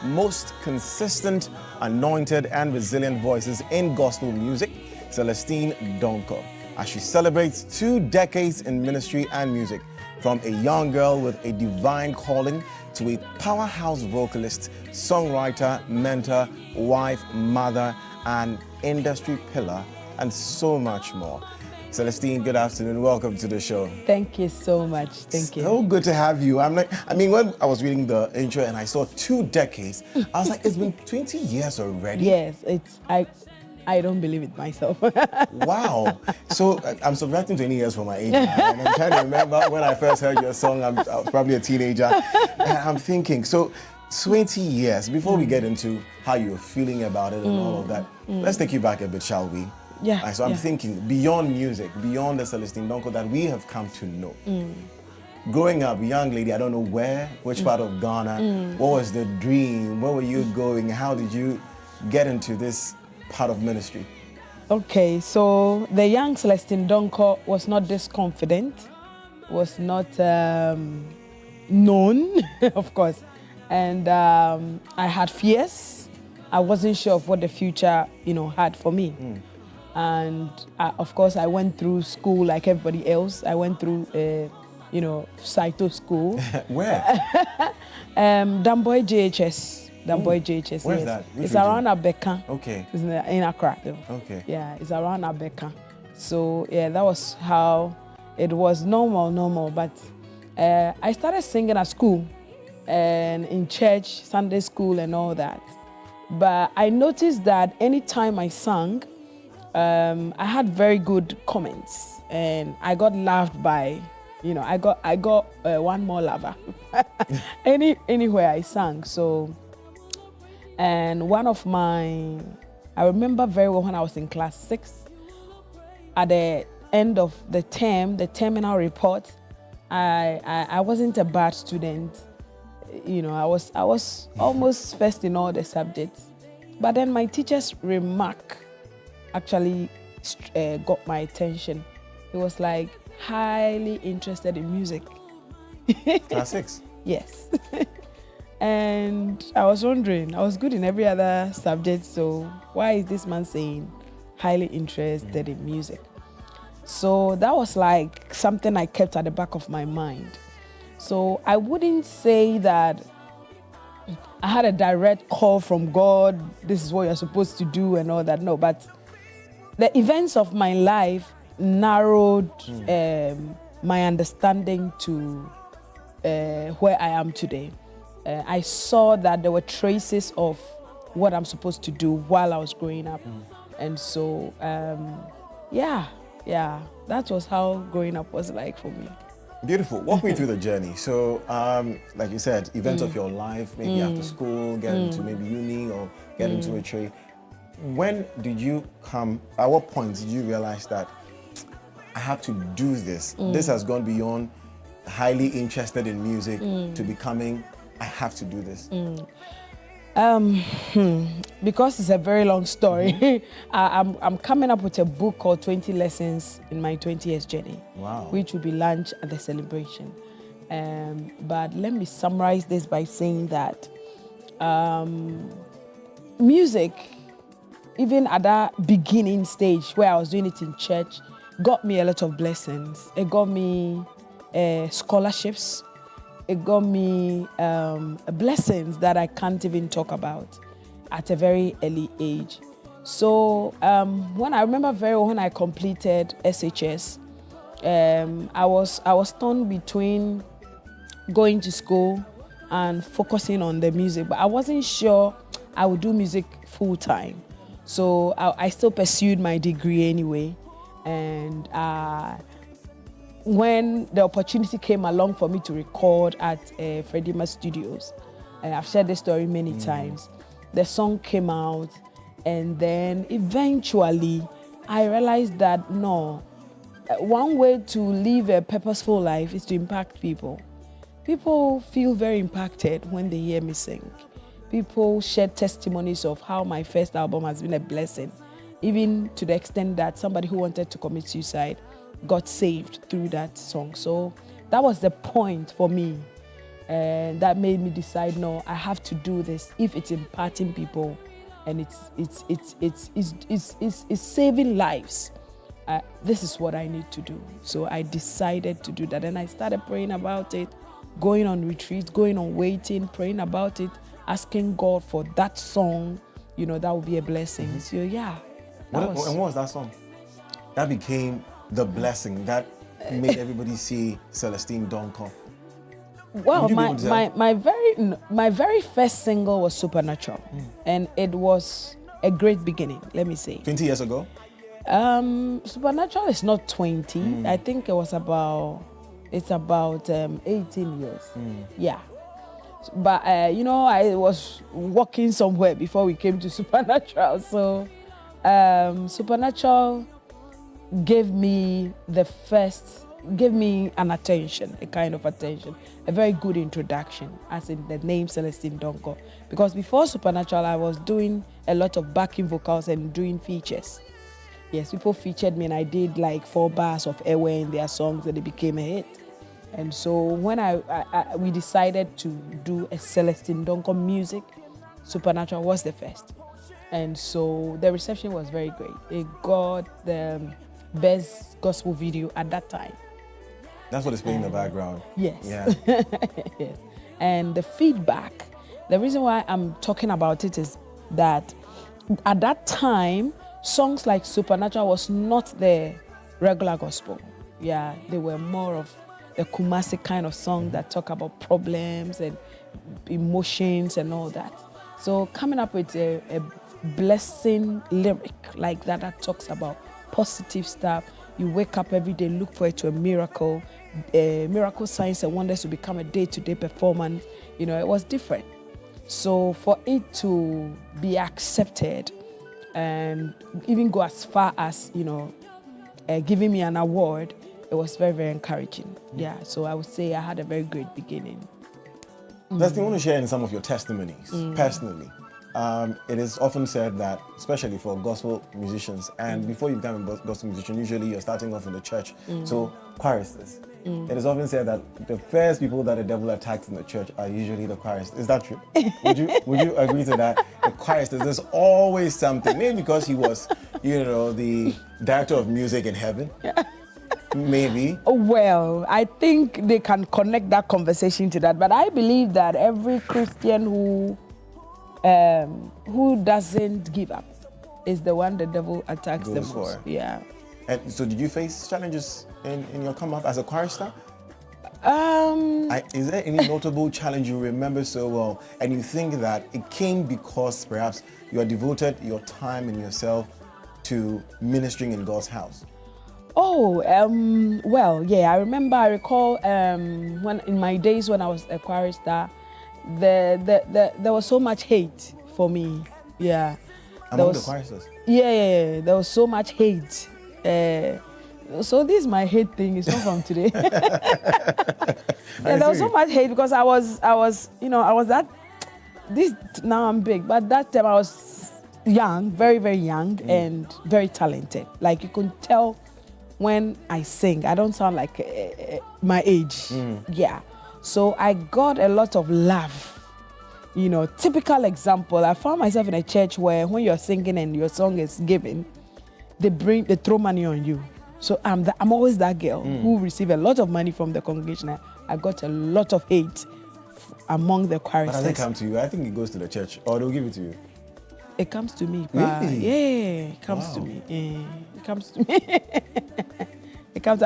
most consistent, anointed, and resilient voices in gospel music, Celestine Donkor, as she celebrates 2 decades in ministry and music, from a young girl with a divine calling to a powerhouse vocalist, songwriter, mentor, wife, mother, and industry pillar, and so much more. Celestine, good afternoon. Welcome to the show. Thank you so much. Thank you. So good to have you. When I was reading the intro and I saw 2 decades, I was like, it's been 20 years already. Yes, I don't believe it myself. Wow. So I'm subtracting 20 years from my age now, and I'm trying to remember when I first heard your song. I was probably a teenager. And I'm thinking, so 20 years, before we get into how you're feeling about it and all of that, let's take you back a bit, shall we? Yeah. So I'm thinking, beyond music, beyond the Celestine Donkor that we have come to know. Growing up, young lady, I don't know which part of Ghana, what was the dream, where were you going, how did you get into this part of ministry? Okay, so the young Celestine Donkor was not this confident, was not known, of course, and I had fears. I wasn't sure of what the future, had for me. And of course, I went through school like everybody else. I went through, Saito school. Where? Damboy JHS. Damboy JHS. Where's yes. that? It's around Abeka. Okay. It's in Accra. Though. Okay. Yeah, it's around Abeka. So yeah, that was how it was normal. But I started singing at school and in church, Sunday school, and all that. But I noticed that anytime I sang, I had very good comments, and I got laughed by, I got one more lover anywhere I sang. So, and I remember very well when I was in class 6, at the end of the term, the terminal report, I wasn't a bad student. I was almost first in all the subjects, but then my teacher's remark actually got my attention. He was like highly interested in music. Class 6? Yes. And I was wondering, I was good in every other subject, so why is this man saying highly interested in music? So that was like something I kept at the back of my mind. So I wouldn't say that I had a direct call from God, this is what you're supposed to do and all that, no, but the events of my life narrowed my understanding to where I am today. I saw that there were traces of what I'm supposed to do while I was growing up. And so, that was how growing up was like for me. Beautiful. Walk me through the journey. So, like you said, events of your life, maybe after school, get into maybe uni or get into a trade. When did you at what point did you realize that I have to do this? This has gone beyond highly interested in music to becoming, I have to do this. Because it's a very long story, I'm coming up with a book called 20 Lessons in My 20 Years Journey, which will be launched at the celebration. But let me summarize this by saying that music, even at that beginning stage where I was doing it in church, got me a lot of blessings. It got me scholarships. It got me blessings that I can't even talk about at a very early age. So when I remember very well when I completed SHS, I was torn between going to school and focusing on the music, but I wasn't sure I would do music full time. So I still pursued my degree anyway. And when the opportunity came along for me to record at Fredima Studios, and I've shared this story many times, the song came out, and then eventually I realized that no, one way to live a purposeful life is to impact people. People feel very impacted when they hear me sing. People share testimonies of how my first album has been a blessing, even to the extent that somebody who wanted to commit suicide got saved through that song. So that was the point for me And that made me decide, no, I have to do this. If it's imparting people and it's saving lives, this is what I need to do. So I decided to do that. And I started praying about it, going on retreats, going on waiting, praying about it, asking God for that song, that would be a blessing. Mm-hmm. So yeah. And what was that song? That became the blessing that made everybody see Celestine Donkor. Well, my very first single was Supernatural, and it was a great beginning. Let me say. 20 years ago. Supernatural is not 20. I think it's about 18 years. Yeah. But I was working somewhere before we came to Supernatural. So Supernatural gave me an attention, a kind of attention, a very good introduction, as in the name Celestine Donkor. Because before Supernatural, I was doing a lot of backing vocals and doing features. Yes, people featured me, and I did like 4 bars of airway in their songs, and it became a hit. And so when we decided to do a Celestine Donkor music, Supernatural was the first. And so the reception was very great. It got the best gospel video at that time. That's what is playing in the background. Yes. Yeah. Yes. And the feedback, the reason why I'm talking about it is that at that time, songs like Supernatural was not the regular gospel. Yeah, they were more of the Kumasi kind of song that talk about problems and emotions and all that. So coming up with a blessing lyric like that talks about positive stuff. You wake up every day, look for it to a miracle signs and wonders to become a day-to-day performance. It was different. So for it to be accepted and even go as far as, giving me an award, it was very, very encouraging. Yeah, so I would say I had a very great beginning. Celestine, I want to share in some of your testimonies, personally. It is often said that, especially for gospel musicians, and before you become a gospel musician, usually you're starting off in the church. So choristers. It is often said that the first people that the devil attacks in the church are usually the choristers. Is that true? Would you agree to that? The choristers, there's always something. Maybe because he was, the director of music in heaven. Maybe. Well, I think they can connect that conversation to that. But I believe that every Christian who doesn't give up is the one the devil attacks the most. Yeah. And so did you face challenges in your come up as a chorister? Is there any notable challenge you remember so well and you think that it came because perhaps you have devoted your time and yourself to ministering in God's house? Oh, well, yeah, I recall when in my days when I was a chorister, there was so much hate for me. Yeah. Among the choristers? Yeah. There was so much hate. So this is my hate thing. It's not from today. There was so much hate because I was that. Now I'm big, but that time I was young, very, very young, and very talented. Like you could tell when I sing, I don't sound like my age. Yeah. So I got a lot of love. Typical example, I found myself in a church where when you're singing and your song is given, they throw money on you. So I'm always that girl who receive a lot of money from the congregation. I got a lot of hate among the choristers. But does it come to you? I think it goes to the church, or they'll give it to you. It comes to me. Really? Yeah, it comes to me. It comes to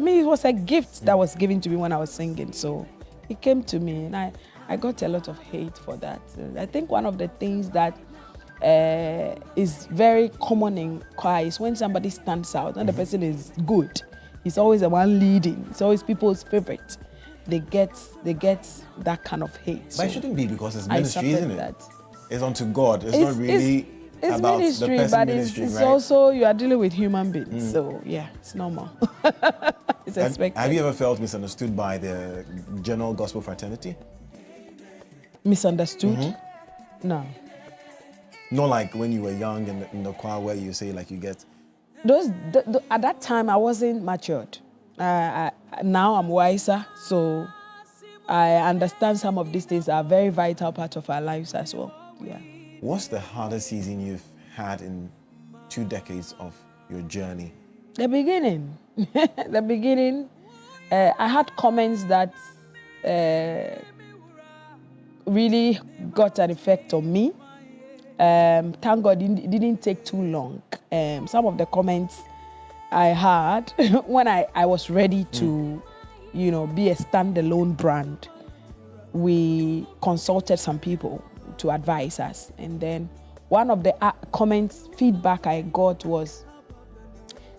me. It was a gift that was given to me when I was singing. So it came to me, and I got a lot of hate for that. I think one of the things that is very common in choir is when somebody stands out and the person is good. He's always the one leading. It's always people's favorite. They get that kind of hate. But so it shouldn't be because it's ministry, isn't it? That. It's unto God. It's not really it's about ministry, the person but ministering, it's right? also you are dealing with human beings. So yeah, it's normal. It's expected. Have you ever felt misunderstood by the general gospel fraternity? Misunderstood? No. Not like when you were young in the choir where you say like you get... At that time, I wasn't matured. Now I'm wiser, so I understand some of these things are very vital part of our lives as well. Yeah. What's the hardest season you've had in 2 decades of your journey? The beginning. The beginning, I had comments that really got an effect on me. Thank God it didn't take too long. Some of the comments I had when I was ready to, be a standalone brand, we consulted some people to advise us. And then one of the comments, feedback I got was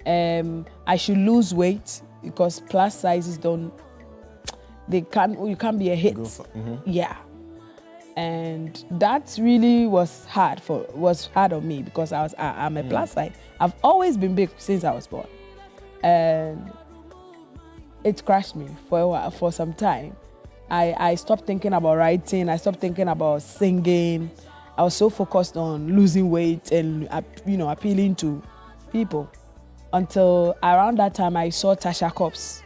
I should lose weight because plus sizes you can't be a hit. Yeah. And that really was hard on me because I'm a plus size. I've always been big since I was born. And it crushed me for a while, for some time. I stopped thinking about writing. I stopped thinking about singing. I was so focused on losing weight and appealing to people. Until around that time, I saw Tasha Cobbs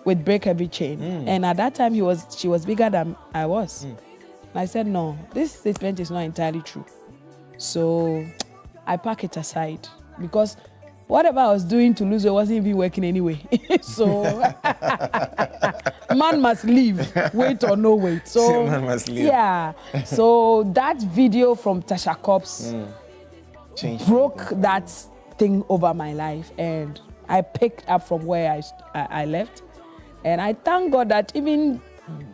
with Break Every Chain. And at that time, she was bigger than I was. I said, no, this statement is not entirely true. So I pack it aside because whatever I was doing to lose weight wasn't even working anyway. So man must leave, weight or no weight. So man must leave. Yeah. So that video from Tasha Cobbs broke that thing over my life, and I picked up from where I left. And I thank God that even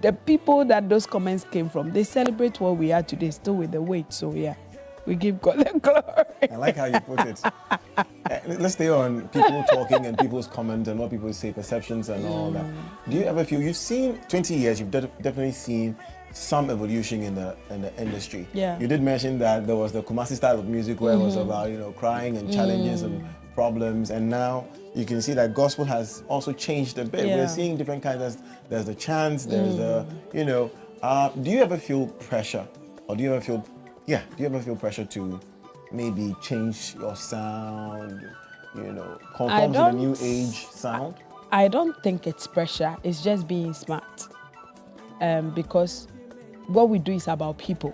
the people that those comments came from, they celebrate what we are today, still with the weight. So yeah, we give God the glory. I like how you put it. Let's stay on people talking and people's comments and what people say, perceptions and all that. Do you ever feel, you've seen 20 years, you've definitely seen some evolution in the industry. Yeah. You did mention that there was the Kumasi style of music where it was about, crying and challenges and problems, and now you can see that gospel has also changed a bit. Yeah. We're seeing different kinds. There's the chants, there's the, do you ever feel pressure, or do you ever feel pressure to maybe change your sound, conform to the new age sound? I don't think it's pressure. It's just being smart. Because what we do is about people.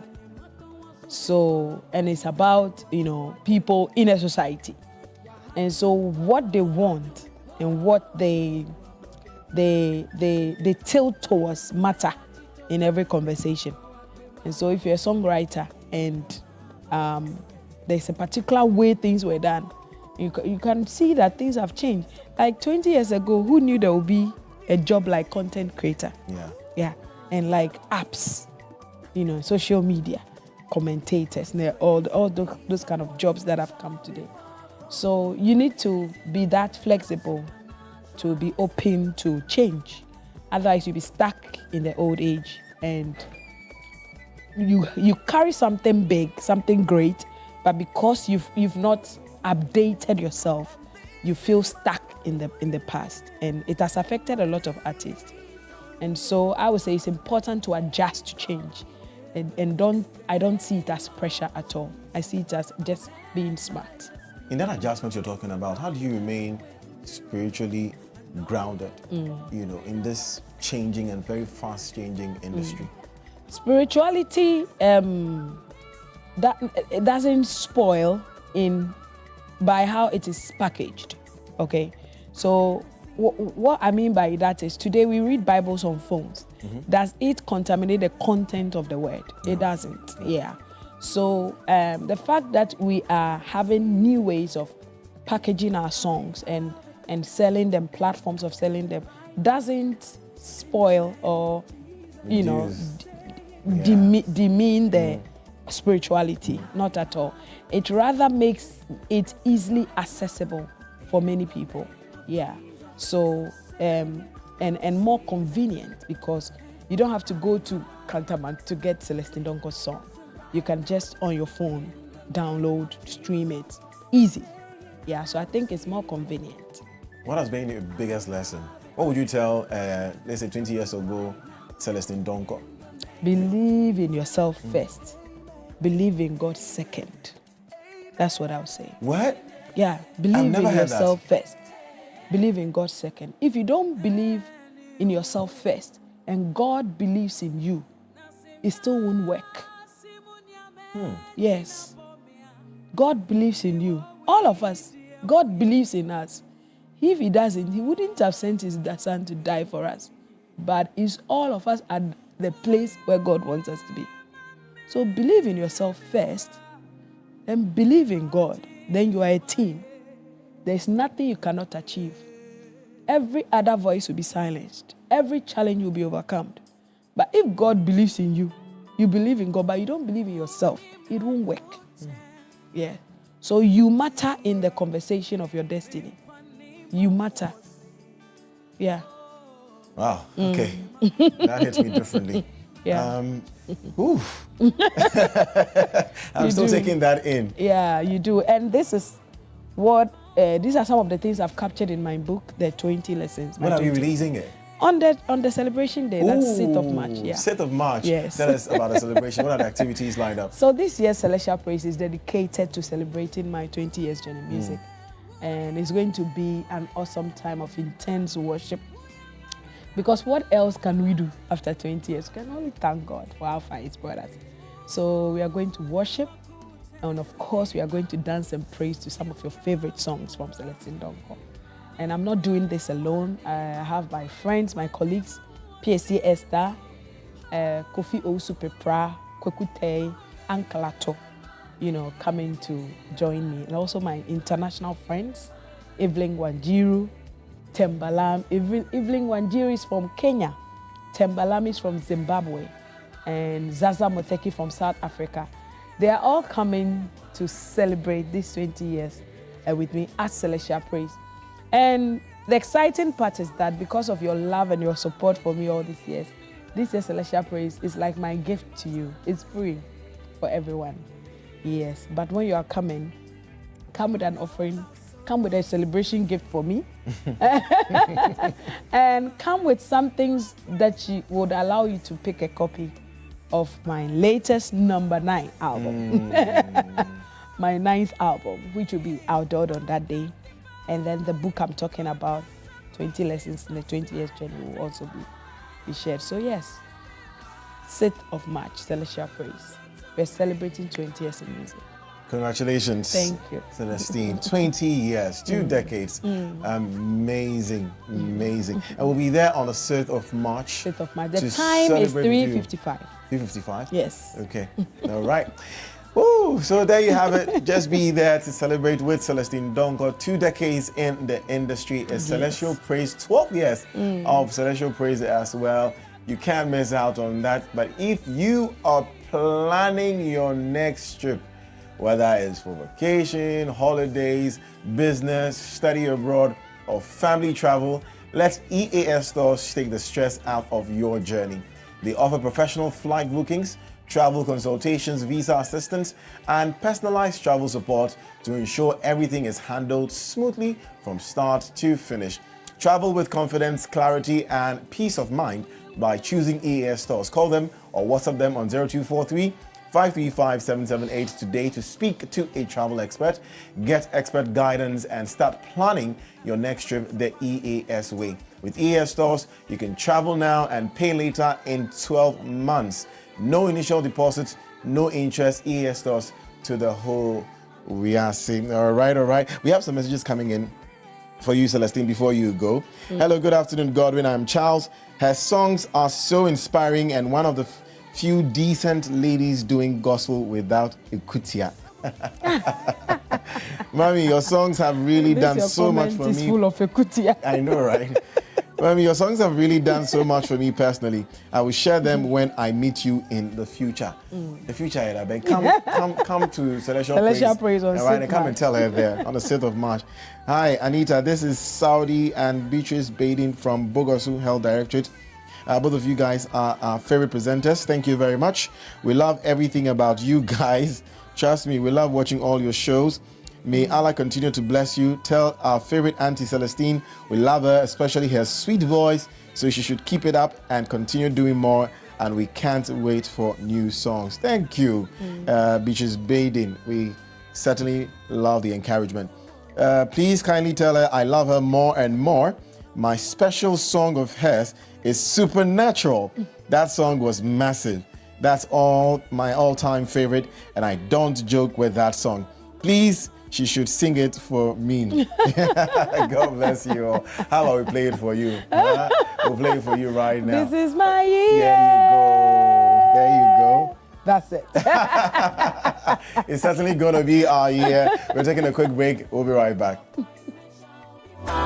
So, and it's about, people in a society. And so what they want and what they tilt towards matter in every conversation. And so if you're a songwriter and there's a particular way things were done, you can see that things have changed. Like 20 years ago, who knew there would be a job like content creator? Yeah. And like apps, social media, commentators, and all those kind of jobs that have come today. So you need to be that flexible to be open to change. Otherwise, you'll be stuck in the old age and you carry something big, something great, but because you've not updated yourself, you feel stuck in the past, and it has affected a lot of artists. And so I would say it's important to adjust to change, and I don't see it as pressure at all. I see it as just being smart. In that adjustment you're talking about, how do you remain spiritually grounded, in this changing and very fast changing industry? Spirituality, that it doesn't spoil by how it is packaged. Okay, so what I mean by that is today we read Bibles on phones. Does it contaminate the content of the word? No. It doesn't. Yeah. So the fact that we are having new ways of packaging our songs and selling them, platforms of selling them, doesn't spoil or demean the spirituality. Not at all. It rather makes it easily accessible for many people. Yeah. So and more convenient, because you don't have to go to Kantaman to get Celestine Donkor's song. You can just on your phone download, stream it, easy. Yeah, so I think it's more convenient. What has been your biggest lesson? What would you tell, let's say 20 years ago, Celestine Donkor? Believe in yourself first. Believe in God second. That's what I would say. What? Yeah, believe in yourself first. Believe in God second. If you don't believe in yourself first, and God believes in you, it still won't work. Yes. God believes in you. All of us. God believes in us. If he doesn't, he wouldn't have sent his son to die for us. But it's all of us at the place where God wants us to be. So believe in yourself first, and believe in God. Then you are a team. There's nothing you cannot achieve. Every other voice will be silenced. Every challenge will be overcome. But if God believes in you, you believe in God, but you don't believe in yourself, it won't work. Yeah. So you matter in the conversation of your destiny. You matter. Yeah. Wow. Okay. That hits me differently. Yeah. Oof. I'm still taking that in. Yeah, you do. And this is what, these are some of the things I've captured in my book, the 20 lessons. When are we releasing it? On the celebration day, that's 6th of March. Yeah. 6th of March. Yes. Tell us about the celebration. What are the activities lined up? So this year's Celestial Praise is dedicated to celebrating my 20 years journey music. And it's going to be an awesome time of intense worship. Because what else can we do after 20 years? We can only thank God for how far He's brought us. So we are going to worship. And of course, we are going to dance and praise to some of your favorite songs from Celestine Donkor. And I'm not doing this alone. I have my friends, my colleagues, PSC Esther, Kofi Owusu Pepra, Kwekutei, Ankalato, coming to join me. And also my international friends, Evelyn Wanjiru, Tembalam. Evelyn Wanjiru is from Kenya. Tembalam is from Zimbabwe. And Zaza Moteki from South Africa. They are all coming to celebrate these 20 years with me at Celestial Praise. And the exciting part is that because of your love and your support for me all these years, this year's Celestial Praise is like my gift to you. It's free for everyone. Yes, but when you are coming, come with an offering, come with a celebration gift for me, and come with some things that would allow you to pick a copy of my latest number 9 album. My 9th album, which will be outdoors on that day. And then the book I'm talking about, 20 Lessons in the 20 Years Journey, will also be shared. So yes, 6th of March, Celestial Praise. We're celebrating 20 years in music. Congratulations. Thank you. Celestine, 20 years, 2 decades. Amazing, amazing. And we'll be there on the 6th of March. 6th of March. The time is 3:55. 3:55? Yes. Okay. All right. Woo! So there you have it. Just be there to celebrate with Celestine Donkor. 2 decades in the industry. It's Celestial Praise. 12 years of Celestial Praise as well. You can't miss out on that. But if you are planning your next trip, whether it's for vacation, holidays, business, study abroad, or family travel, let EAS Stores take the stress out of your journey. They offer professional flight bookings, travel consultations, visa assistance, and personalized travel support to ensure everything is handled smoothly from start to finish. Travel with confidence, clarity, and peace of mind by choosing EAS Stores. Call them or WhatsApp them on 0243 535 778 today to speak to a travel expert, get expert guidance, and start planning your next trip the EAS way. With EAS Stores, you can travel now and pay later in 12 months. No initial deposit, no interest. EAS Stores to the whole we are seeing. All right. We have some messages coming in for you, Celestine, before you go. Hello, good afternoon, Godwin. I'm Charles. Her songs are so inspiring and one of the few decent ladies doing gospel without ikutia. Mommy, your songs have really done so much for me. This full of ikutia. I know, right? Mommy, your songs have really done so much for me personally. I will share them when I meet you in the future. The future, Eda, come to Celestial Praise. On all right, and come and tell her there on the 6th of March. Hi, Anita. This is Saudi and Beatrice Badin from Bogosu Health Directorate. Both of you guys are our favorite presenters. Thank you very much. We love everything about you guys. Trust me, we love watching all your shows. May Allah continue to bless you. Tell our favorite Auntie Celestine we love her, especially her sweet voice, so she should keep it up and continue doing more, and we can't wait for new songs. Thank you, Beatrice Badin. We certainly love the encouragement. Please kindly tell her I love her more and more. my special song of hers is Supernatural. That song was massive. That's my all-time favorite, and I don't joke with that song. Please, she should sing it for me. God bless you all. How about we play it for you? We'll play it for you right now. This is my year. There you go. That's it. It's certainly going to be our year. We're taking a quick break. We'll be right back.